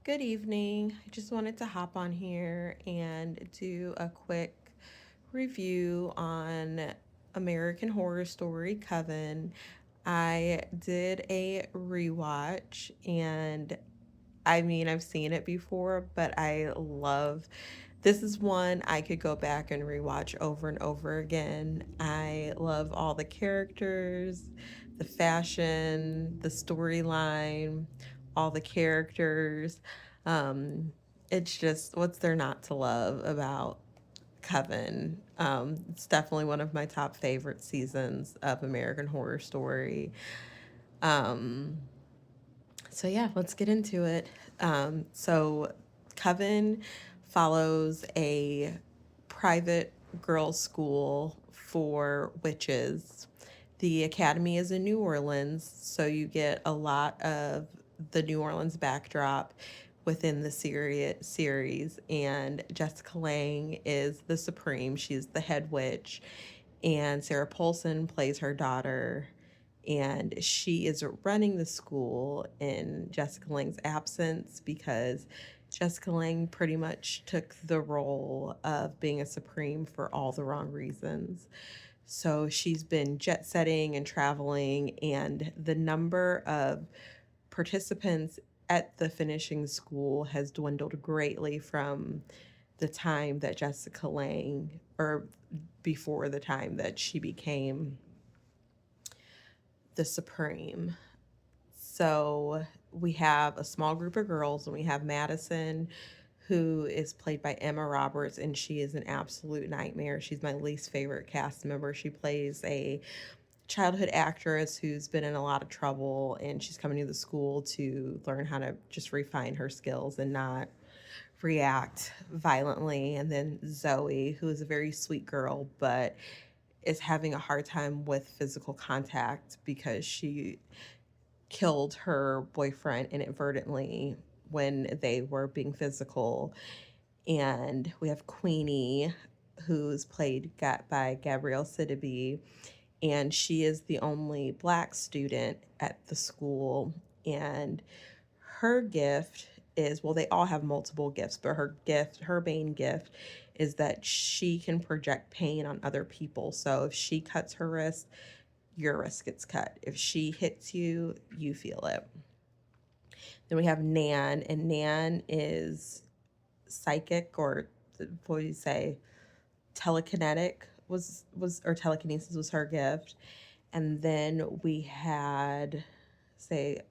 Good evening. I just wanted to hop on here and do a quick review on American Horror Story Coven. I did a rewatch and I've seen it before, but I love this is one I could go back and rewatch over and over again. I love all the characters, the fashion, the storyline, all the characters. Um, it's just what's there not to love about Coven. It's definitely one of my top favorite seasons of American Horror Story. Um, so yeah, let's get into it. So Coven follows a private girls' school for witches. The academy is in New Orleans, so you get a lot of the New Orleans backdrop within the series. And Jessica Lange is the Supreme. She's the head witch, and Sarah Paulson plays her daughter, and she is running the school in Jessica Lange's absence because Jessica Lange pretty much took the role of being a Supreme for all the wrong reasons. So she's been jet setting and traveling, and the number of participants at the finishing school has dwindled greatly from the time that Jessica Lange, or before the time that she became the Supreme. So we have a small group of girls, and we have Madison, who is played by Emma Roberts, and she is an absolute nightmare. She's my least favorite cast member. She plays a childhood actress who's been in a lot of trouble, and she's coming to the school to learn how to just refine her skills and not react violently. And then Zoe, who is a very sweet girl, but is having a hard time with physical contact because she killed her boyfriend inadvertently when they were being physical. And we have Queenie, who's played by Gabrielle Sidibe, and she is the only black student at the school. And her gift is, well, they all have multiple gifts, but her main gift is that she can project pain on other people. So if she cuts her wrist, your wrist gets cut. If she hits you, you feel it. Then we have Nan, and Nan is psychic, or what do you say, telekinetic was or telekinesis was her gift. And then we had, say,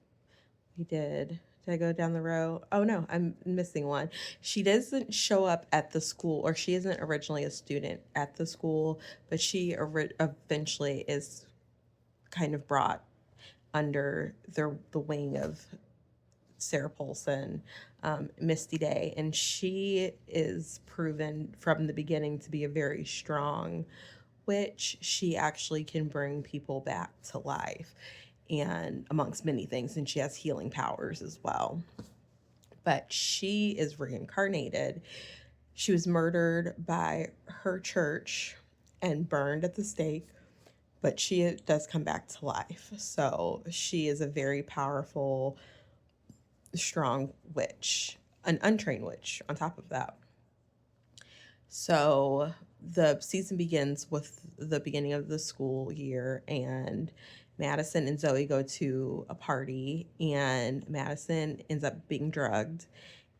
we did I go down the row? Oh no, I'm missing one. She doesn't show up at the school, or she isn't originally a student at the school, but she eventually is kind of brought under the wing of Sarah Paulson, Misty Day, and she is proven from the beginning to be a very strong witch. She actually can bring people back to life, and amongst many things, and she has healing powers as well. But she is reincarnated. She was murdered by her church and burned at the stake, but she does come back to life. So she is a very powerful, strong witch, an untrained witch on top of that. So the season begins with the beginning of the school year, and Madison and Zoe go to a party, and Madison ends up being drugged,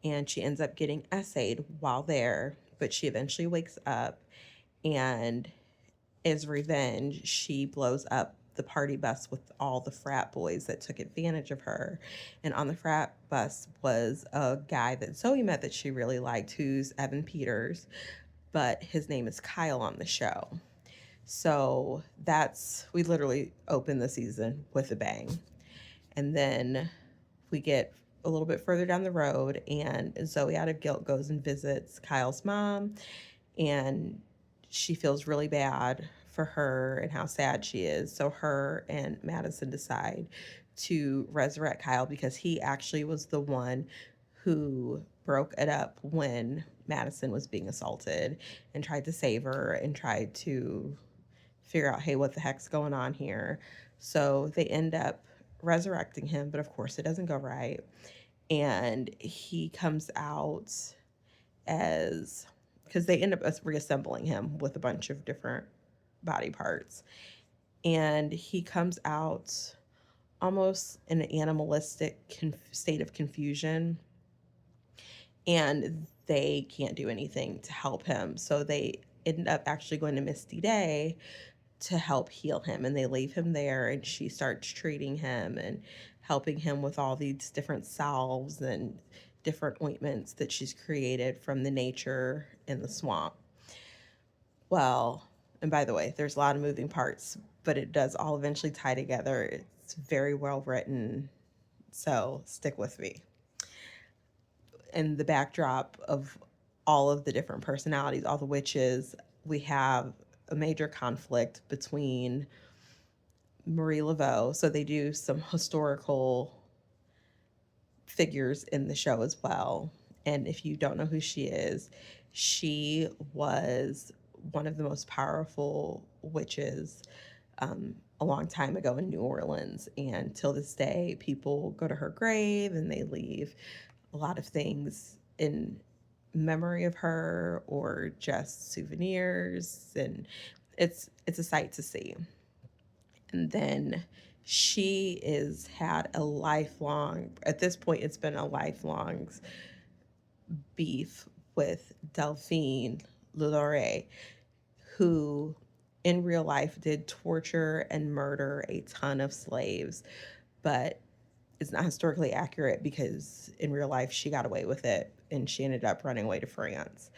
and she ends up getting essayed while there, but she eventually wakes up, and as revenge, she blows up the party bus with all the frat boys that took advantage of her. And on the frat bus was a guy that Zoe met that she really liked, who's Evan Peters, but his name is Kyle on the show. So we literally open the season with a bang. And then we get a little bit further down the road, and Zoe, out of guilt, goes and visits Kyle's mom, and she feels really bad for her and how sad she is. So her and Madison decide to resurrect Kyle because he actually was the one who broke it up when Madison was being assaulted, and tried to save her and tried to figure out, hey, what the heck's going on here? So they end up resurrecting him, but of course it doesn't go right. And he comes out as, because they end up reassembling him with a bunch of different body parts. And he comes out almost in an animalistic state of confusion, and they can't do anything to help him. So they end up actually going to Misty Day to help heal him, and they leave him there, and she starts treating him and helping him with all these different salves and different ointments that she's created from the nature in the swamp. Well, and by the way, there's a lot of moving parts, but it does all eventually tie together. It's very well written, so stick with me. In the backdrop of all of the different personalities, all the witches, we have a major conflict between Marie Laveau. So they do some historical figures in the show as well. And if you don't know who she was one of the most powerful witches a long time ago in New Orleans. And till this day, people go to her grave and they leave a lot of things in memory of her or just souvenirs. And it's a sight to see. And then she is had a lifelong, at this point it's been a lifelong beef with Delphine Lulore, who in real life did torture and murder a ton of slaves, but it's not historically accurate because in real life she got away with it and she ended up running away to France.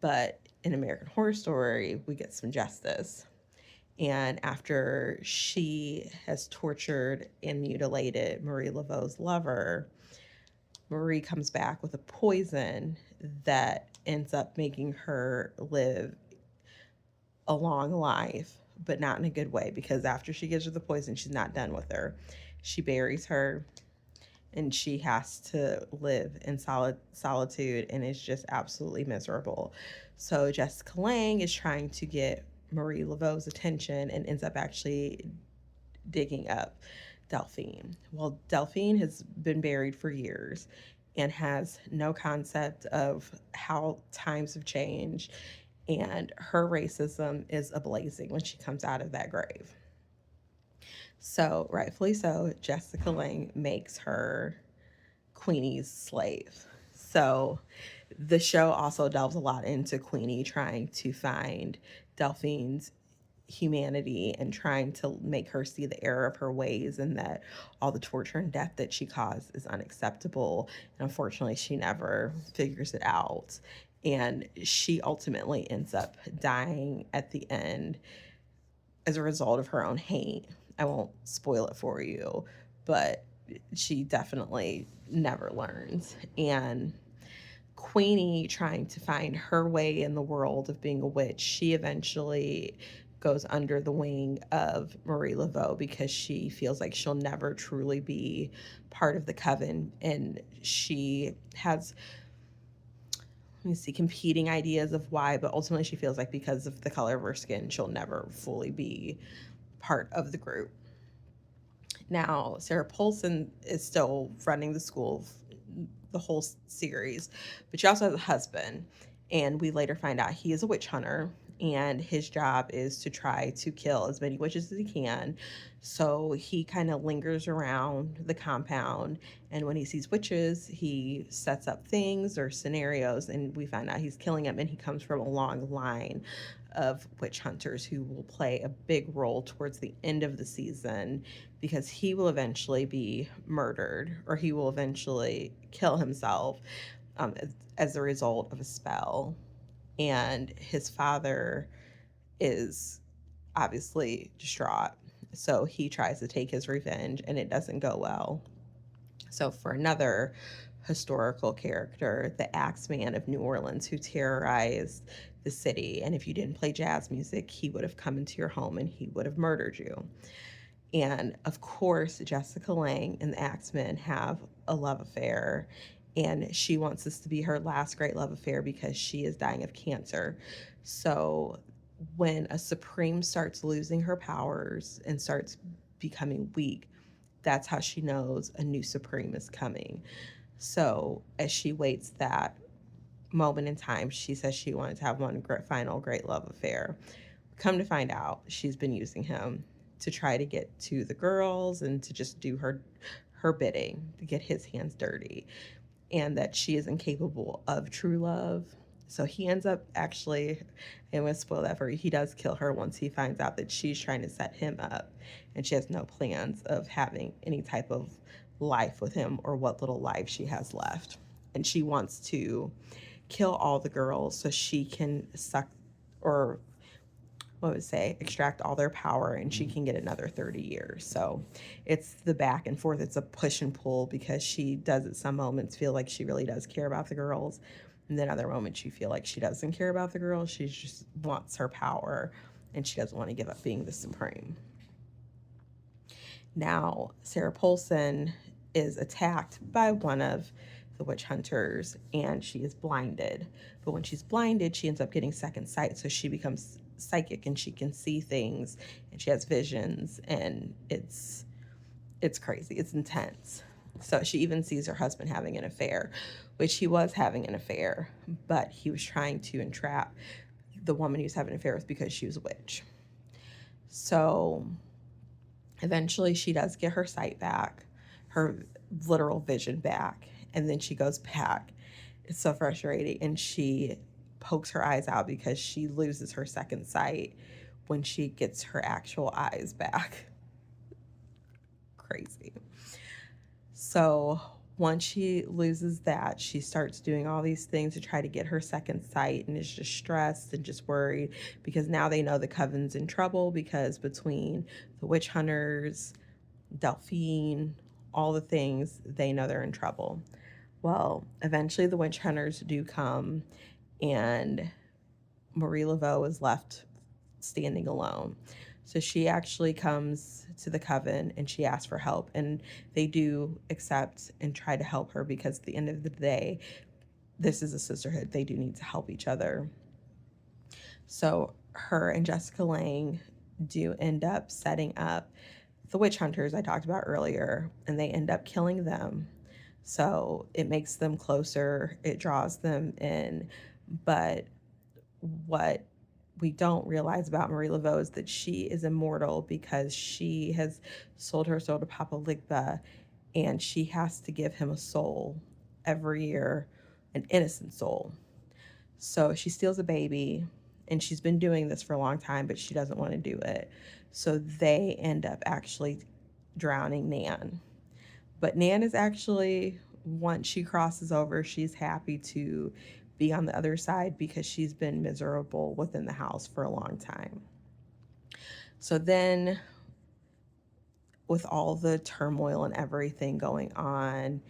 But in American Horror Story, we get some justice. And after she has tortured and mutilated Marie Laveau's lover, Marie comes back with a poison that ends up making her live a long life, but not in a good way, because after she gives her the poison, she's not done with her. She buries her and she has to live in solitude and is just absolutely miserable. So Jessica Lange is trying to get Marie Laveau's attention and ends up actually digging up Delphine. Well, Delphine has been buried for years and has no concept of how times have changed, and her racism is ablazing when she comes out of that grave. So, rightfully so, Jessica Lange makes her Queenie's slave. So, the show also delves a lot into Queenie trying to find Delphine's humanity and trying to make her see the error of her ways and that all the torture and death that she caused is unacceptable. And unfortunately, she never figures it out. And she ultimately ends up dying at the end as a result of her own hate. I won't spoil it for you, but she definitely never learns. And Queenie trying to find her way in the world of being a witch, she eventually goes under the wing of Marie Laveau because she feels like she'll never truly be part of the Coven. And she has, let me see, competing ideas of why, but ultimately she feels like because of the color of her skin, she'll never fully be part of the group. Now, Sarah Paulson is still running the school the whole series, but she also has a husband, and we later find out he is a witch hunter, and his job is to try to kill as many witches as he can. So he kind of lingers around the compound, and when he sees witches, he sets up things or scenarios, and we find out he's killing them, and he comes from a long line of witch hunters who will play a big role towards the end of the season because he will eventually be murdered or he will eventually kill himself as a result of a spell. And his father is obviously distraught. So he tries to take his revenge and it doesn't go well. So, for another historical character, the Axeman of New Orleans, who terrorized the city. And if you didn't play jazz music, he would have come into your home and he would have murdered you. And of course, Jessica Lange and the Axeman have a love affair. And she wants this to be her last great love affair because she is dying of cancer. So, when a Supreme starts losing her powers and starts becoming weak, that's how she knows a new Supreme is coming. So as she waits that moment in time, she says she wanted to have one final great love affair. Come to find out, she's been using him to try to get to the girls and to just do her bidding, to get his hands dirty, and that she is incapable of true love. So he ends up actually, I'm going to spoil that for you, he does kill her once he finds out that she's trying to set him up and she has no plans of having any type of life with him or what little life she has left. And she wants to kill all the girls so she can suck, or what would say, extract all their power and she can get another 30 years. So it's the back and forth. It's a push and pull because she does at some moments feel like she really does care about the girls. And then other moments you feel like she doesn't care about the girls. She just wants her power and she doesn't want to give up being the supreme. Now, Sarah Paulson is attacked by one of the witch hunters and she is blinded. But when she's blinded, she ends up getting second sight. So she becomes psychic and she can see things and she has visions, and it's crazy. It's intense. So she even sees her husband having an affair, which he was having an affair, but he was trying to entrap the woman he was having an affair with because she was a witch. So eventually she does get her sight back, her literal vision back, and then she goes back. It's so frustrating. And she pokes her eyes out because she loses her second sight when she gets her actual eyes back. Crazy. So once she loses that, she starts doing all these things to try to get her second sight and is just stressed and just worried because now they know the Coven's in trouble because between the witch hunters, Delphine, all the things, they know they're in trouble. Well, eventually the witch hunters do come and Marie Laveau is left standing alone. So she actually comes to the Coven and she asks for help, and they do accept and try to help her because at the end of the day, this is a sisterhood. They do need to help each other. So her and Jessica Lange do end up setting up the witch hunters I talked about earlier, and they end up killing them. So it makes them closer, it draws them in. But what we don't realize about Marie Laveau is that she is immortal because she has sold her soul to Papa Ligba, and she has to give him a soul every year, an innocent soul. So she steals a baby, and she's been doing this for a long time, but she doesn't want to do it. So they end up actually drowning Nan. But Nan is actually, once she crosses over, she's happy to be on the other side because she's been miserable within the house for a long time. So then, with all the turmoil and everything going on,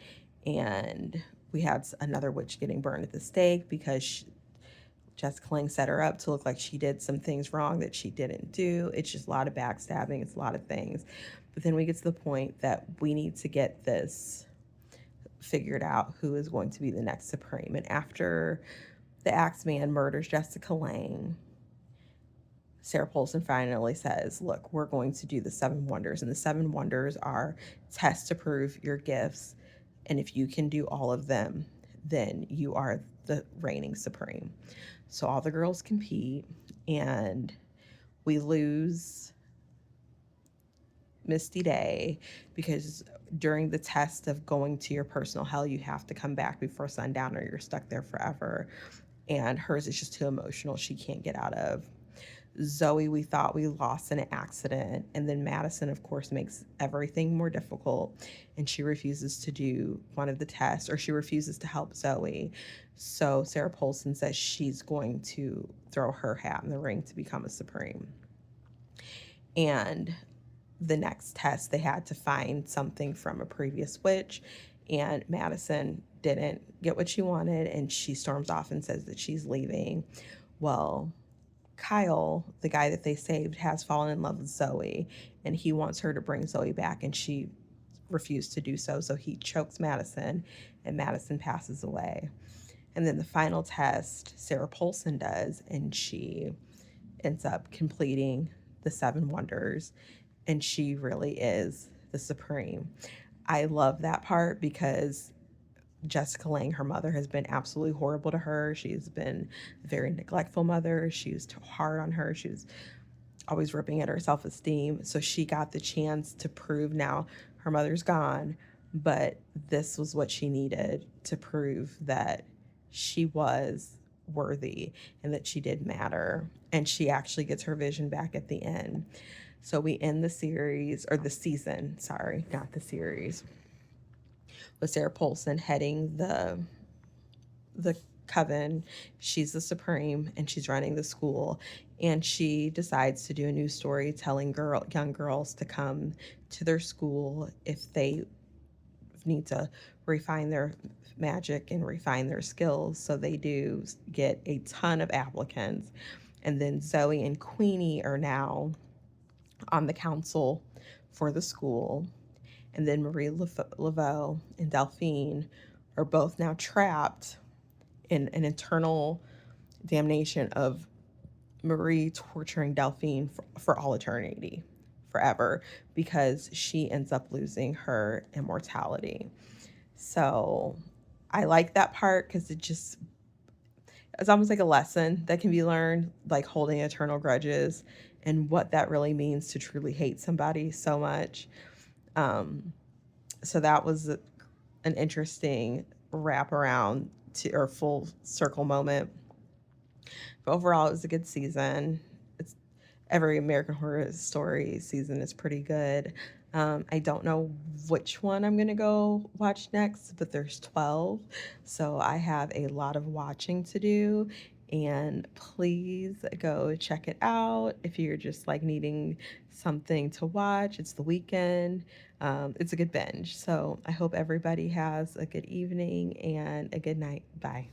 and we had another witch getting burned at the stake because Jessica Lange set her up to look like she did some things wrong that she didn't do. It's just a lot of backstabbing. It's a lot of things. But then we get to the point that we need to get this figured out, who is going to be the next Supreme. And after the Axeman murders Jessica Lange, Sarah Paulson finally says, look, we're going to do the 7 wonders. And the 7 wonders are tests to prove your gifts. And if you can do all of them, then you are the reigning Supreme. So all the girls compete, and we lose Misty Day because during the test of going to your personal hell, you have to come back before sundown or you're stuck there forever. And hers is just too emotional. She can't get out of. Zoe, we thought we lost in an accident. And then Madison, of course, makes everything more difficult. And she refuses to do one of the tests, or she refuses to help Zoe. So Sarah Paulson says she's going to throw her hat in the ring to become a Supreme. And the next test, they had to find something from a previous witch. And Madison didn't get what she wanted, and she storms off and says that she's leaving. Well, Kyle, the guy that they saved, has fallen in love with Zoe, and he wants her to bring Zoe back, and she refused to do so. So he chokes Madison, and Madison passes away. And then the final test, Sarah Paulson does, and she ends up completing the 7 wonders, and she really is the Supreme. I love that part because Jessica Lange, her mother, has been absolutely horrible to her. She's been a very neglectful mother. She was too hard on her. She was always ripping at her self esteem. So she got the chance to prove now her mother's gone, but this was what she needed to prove that she was worthy and that she did matter. And she actually gets her vision back at the end. So we end the series, or the season, sorry, not the series, with Sarah Paulson heading the Coven. She's the Supreme and she's running the school. And she decides to do a new story telling young girls to come to their school if they need to refine their magic and refine their skills. So they do get a ton of applicants. And then Zoe and Queenie are now on the council for the school. And then Marie Laveau and Delphine are both now trapped in an eternal damnation of Marie torturing Delphine for all eternity, forever, because she ends up losing her immortality. So I like that part because it's almost like a lesson that can be learned, like holding eternal grudges and what that really means to truly hate somebody so much. Um, so that was an interesting wraparound or full circle moment. But overall, it was a good season. It's every American Horror Story season is pretty good. I don't know which one I'm gonna go watch next, but there's 12, so I have a lot of watching to do. And please go check it out if you're just like needing something to watch. It's the weekend. It's a good binge. So I hope everybody has a good evening and a good night. Bye.